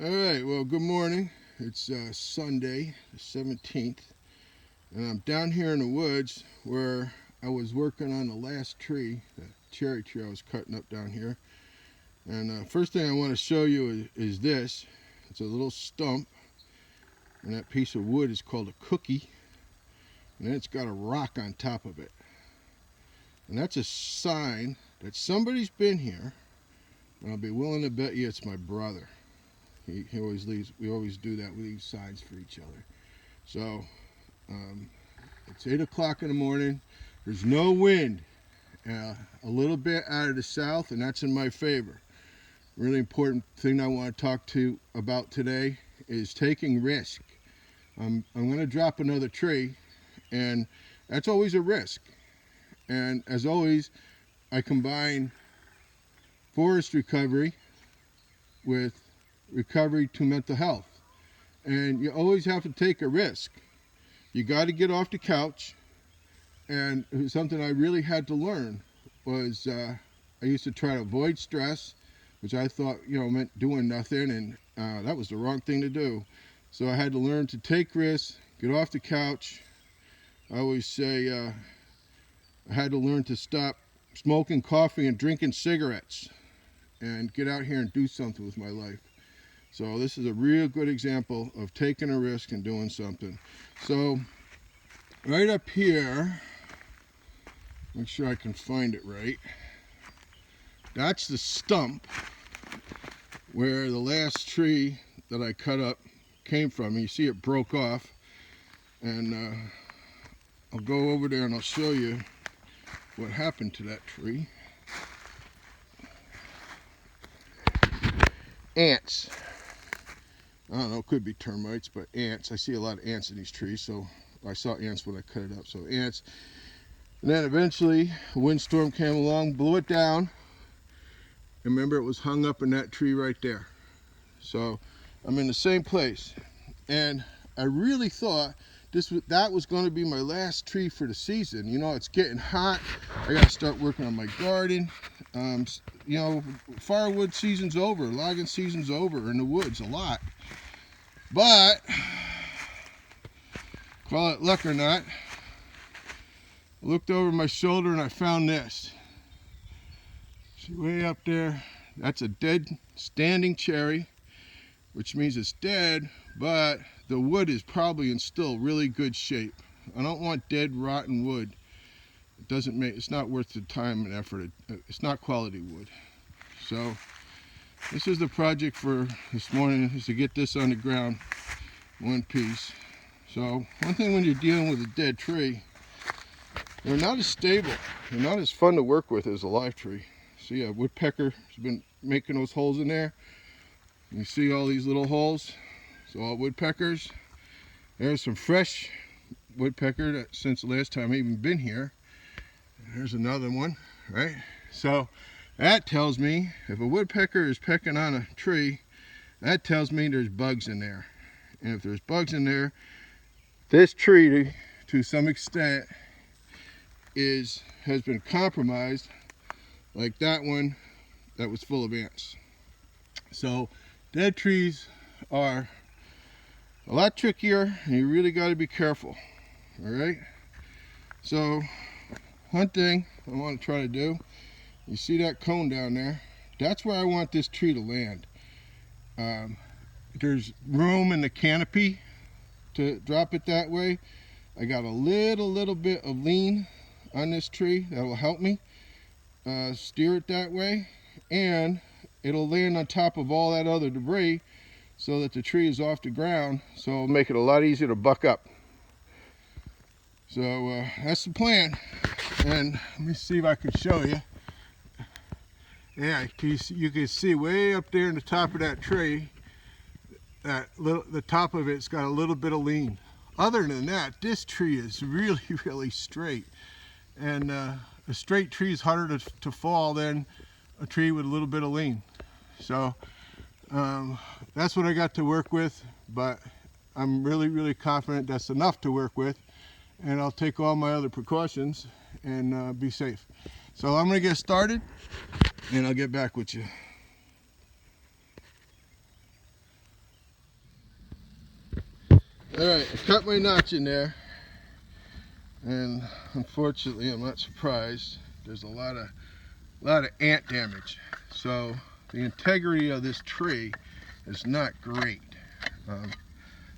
All right, well, good morning. It's Sunday, the 17th, and I'm down here in the woods where I was working on the last tree, the cherry tree I was cutting up down here. And first thing I want to show you is this. It's a little stump, and that piece of wood is called a cookie, and then it's got a rock on top of it. And that's a sign that somebody's been here, and I'll be willing to bet you it's my brother. He always leaves. We always do that. We leave signs for each other. So it's 8 o'clock in the morning. There's no wind. A little bit out of the south, and that's in my favor. Really important thing I want to talk to you about today is taking risk. I'm going to drop another tree, and that's always a risk. And as always, I combine forest recovery with recovery to mental health. And you always have to take a risk. You got to get off the couch. And it was something I really had to learn was I used to try to avoid stress, which I thought, meant doing nothing. And that was the wrong thing to do. So I had to learn to take risks, get off the couch. I always say I had to learn to stop smoking coffee and drinking cigarettes and get out here and do something with my life. So this is a real good example of taking a risk and doing something. So right up here, make sure I can find it right. That's the stump where the last tree that I cut up came from. And you see it broke off. And I'll go over there and I'll show you what happened to that tree. Ants. I don't know, it could be termites, but ants. I see a lot of ants in these trees, so I saw ants when I cut it up, so ants. And then eventually a windstorm came along, blew it down. And remember, it was hung up in that tree right there. So I'm in the same place. And I really thought that was going to be my last tree for the season. It's getting hot. I got to start working on my garden. Firewood season's over, logging season's over in the woods a lot. But, call it luck or not, I looked over my shoulder and I found this. See way up there, that's a dead standing cherry, which means it's dead, but the wood is probably in still really good shape. I don't want dead, rotten wood. It's not worth the time and effort. It's not quality wood. So this is the project for this morning, is to get this on the ground one piece. So one thing when you're dealing with a dead tree, they're not as stable. They're not as fun to work with as a live tree. See, a woodpecker has been making those holes in there. You see all these little holes? It's all woodpeckers. There's some fresh woodpecker that since the last time I've even been here. There's another one, right? So that tells me if a woodpecker is pecking on a tree, that tells me there's bugs in there. And if there's bugs in there, this tree to some extent has been compromised, like that one that was full of ants. So dead trees are a lot trickier, and you really got to be careful. All right. So one thing I want to try to do, you see that cone down there? That's where I want this tree to land. There's room in the canopy to drop it that way. I got a little bit of lean on this tree that will help me steer it that way, and it'll land on top of all that other debris so that the tree is off the ground, so it'll make it a lot easier to buck up. So that's the plan. And let me see if I can show you. Yeah, you can see way up there in the top of that tree, the top of it's got a little bit of lean. Other than that, this tree is really straight. And a straight tree is harder to fall than a tree with a little bit of lean. So that's what I got to work with, but I'm really confident that's enough to work with. And I'll take all my other precautions and be safe. So I'm going to get started, and I'll get back with you. Alright, I cut my notch in there, and unfortunately I'm not surprised. There's a lot of ant damage. So the integrity of this tree is not great.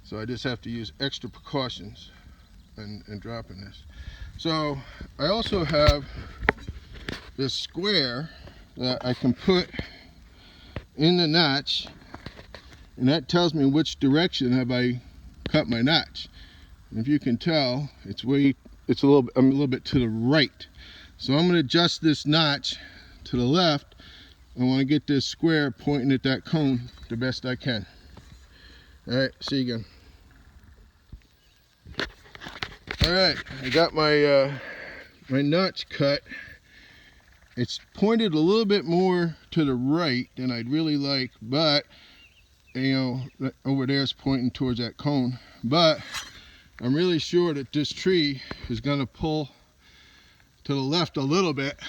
So I just have to use extra precautions in dropping this. So I also have this square that I can put in the notch, and that tells me which direction have I cut my notch. And if you can tell, I'm a little bit to the right. So I'm going to adjust this notch to the left. I want to get this square pointing at that cone the best I can. Alright, see you again. Alright, I got my my notch cut. It's pointed a little bit more to the right than I'd really like, but you know, over there is pointing towards that cone. But I'm really sure that this tree is going to pull to the left a little bit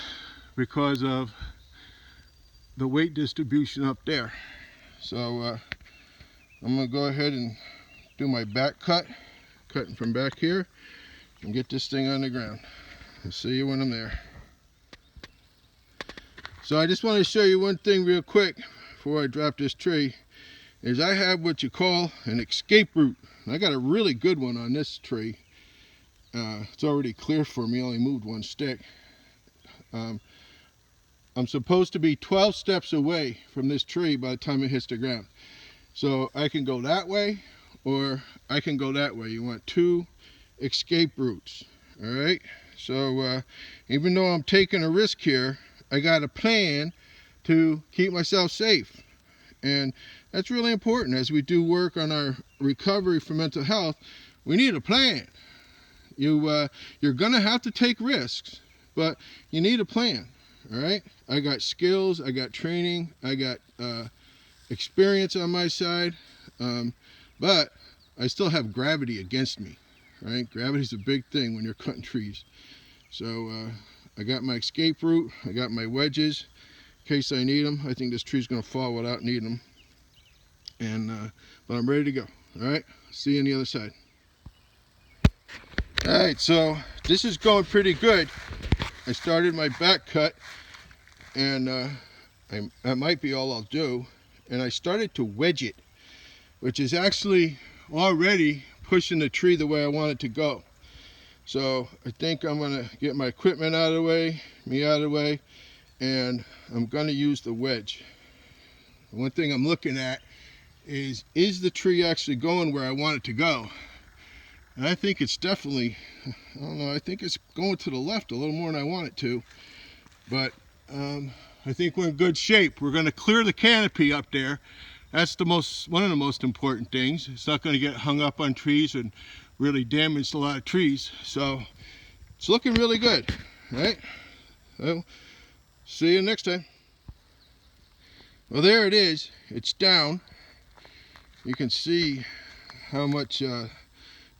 because of the weight distribution up there. So I'm going to go ahead and do my back cut, cutting from back here, and get this thing on the ground. I'll see you when I'm there. So I just want to show you one thing real quick before I drop this tree, is I have what you call an escape route. I got a really good one on this tree. It's already clear for me, only moved one stick. I'm supposed to be 12 steps away from this tree by the time it hits the ground. So I can go that way or I can go that way. You want two escape routes. Alright, so even though I'm taking a risk here, I got a plan to keep myself safe. And that's really important as we do work on our recovery for mental health. We need a plan. You're going to have to take risks, but you need a plan. All right, I got skills, I got training, I got experience on my side, but I still have gravity against me. Right, gravity's a big thing when you're cutting trees. So I got my escape route, I got my wedges in case I need them. I think this tree's going to fall without needing them. And but I'm ready to go. All right, see you on the other side. All right, so this is going pretty good. I started my back cut, and that might be all I'll do. And I started to wedge it, which is actually already pushing the tree the way I want it to go. So I think I'm going to get my equipment out of the way, me out of the way, and I'm going to use the wedge. One thing I'm looking at is the tree actually going where I want it to go? And I think it's definitely, I don't know, I think it's going to the left a little more than I want it to. But I think we're in good shape. We're going to clear the canopy up there. That's one of the most important things. It's not going to get hung up on trees and really damage a lot of trees. So it's looking really good, right? So see you next time. Well, there it is. It's down. You can see how much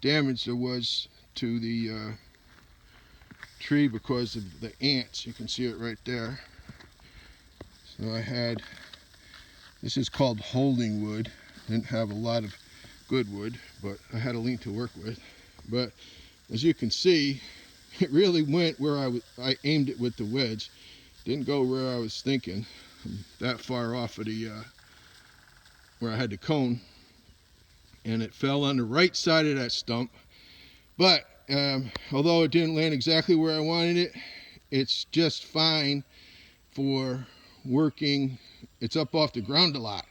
damage there was to the tree because of the ants. You can see it right there. So I had, this is called holding wood. Didn't have a lot of good wood, but I had a length to work with. But as you can see, it really went where I aimed it with the wedge. Didn't go where I was thinking. I'm that far off of the where I had the cone, and it fell on the right side of that stump. But although it didn't land exactly where I wanted it, it's just fine for working. It's up off the ground a lot,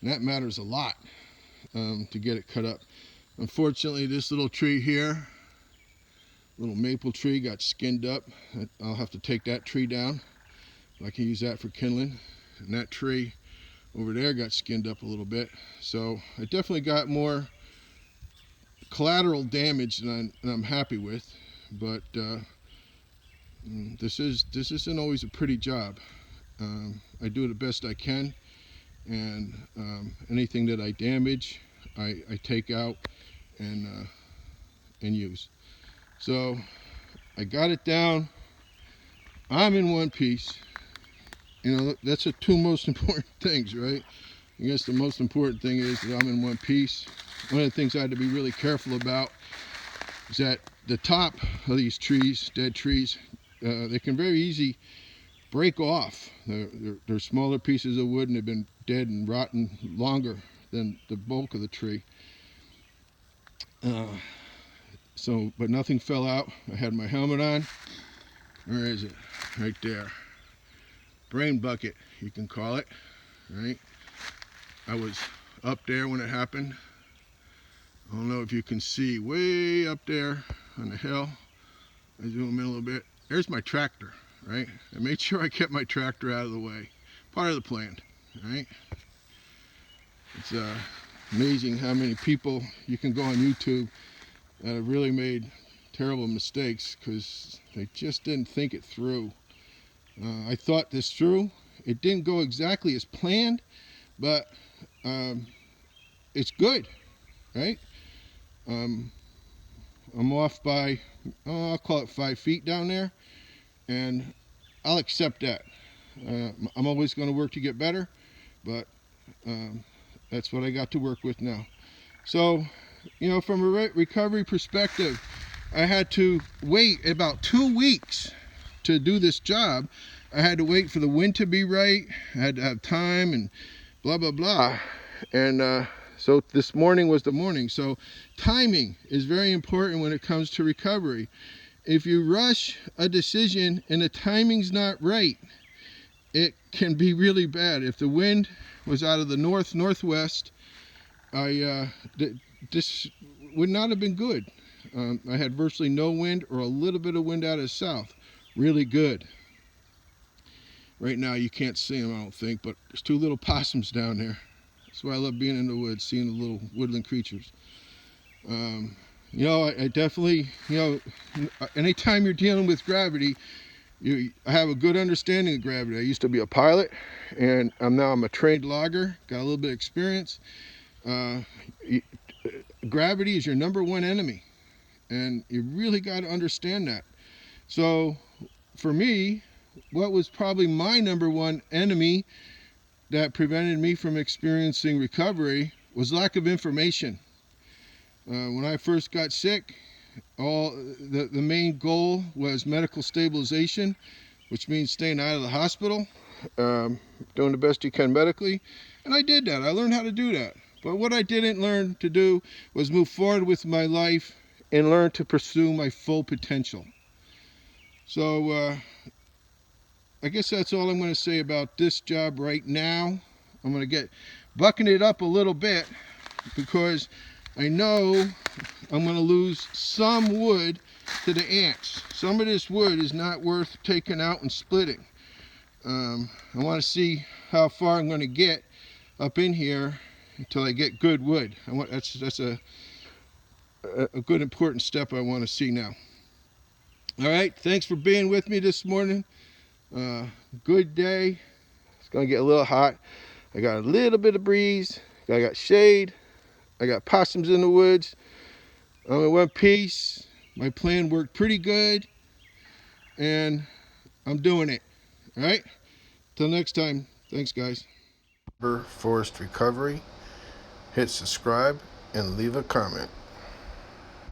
and that matters a lot to get it cut up. Unfortunately, this little tree here, little maple tree, got skinned up. I'll have to take that tree down. I can use that for kindling. And that tree over there got skinned up a little bit. So I definitely got more collateral damage than I'm happy with. But this isn't always a pretty job. I do the best I can, and anything that I damage, I take out and use. So I got it down. I'm in one piece. You know, that's the two most important things, right? I guess the most important thing is that I'm in one piece. one of the things I had to be really careful about is that the top of these trees, dead trees, they can very easy break off. They're smaller pieces of wood and they've been dead and rotten longer than the bulk of the tree. But nothing fell out. I had my helmet on. Where is it? Right there. Brain bucket, you can call it, right? I was up there when it happened. I don't know if you can see way up there on the hill. I zoom in a little bit. There's my tractor, right? I made sure I kept my tractor out of the way. Part of the plan, right? It's amazing how many people you can go on YouTube that have really made terrible mistakes because they just didn't think it through. I thought this through. It didn't go exactly as planned, but it's good, right? I'm off by, I'll call it 5 feet down there, and I'll accept that. I'm always going to work to get better, but that's what I got to work with now. So, you know, from a recovery perspective, I had to wait about 2 weeks to do this job. I had to wait for the wind to be right. I had to have time and blah, blah, blah. And so this morning was the morning. So timing is very important when it comes to recovery. If you rush a decision and the timing's not right, it can be really bad. If the wind was out of the northwest, this would not have been good. I had virtually no wind or a little bit of wind out of the south. Really good. Right now you can't see them, I don't think, but there's 2 little possums down there. That's why I love being in the woods, seeing the little woodland creatures. You know, I definitely, you know, anytime you're dealing with gravity, I have a good understanding of gravity. I used to be a pilot, and now I'm a trained logger, got a little bit of experience. Gravity is your #1 enemy, and you really got to understand that. So for me, what was probably my #1 enemy that prevented me from experiencing recovery was lack of information. When I first got sick, the main goal was medical stabilization, which means staying out of the hospital, doing the best you can medically, and I did that. I learned how to do that. But what I didn't learn to do was move forward with my life and learn to pursue my full potential. So I guess that's all I'm going to say about this job right now. I'm going to get bucking it up a little bit because I know I'm going to lose some wood to the ants. Some of this wood is not worth taking out and splitting. I want to see how far I'm going to get up in here until I get good wood. That's a good important step I want to see now. All right, thanks for being with me this morning. Good day. It's gonna get a little hot. I got a little bit of breeze. I got shade. I got possums in the woods. I'm in one piece. My plan worked pretty good, and I'm doing it. All right. Till next time. Thanks, guys. Forest Recovery. Hit subscribe and leave a comment.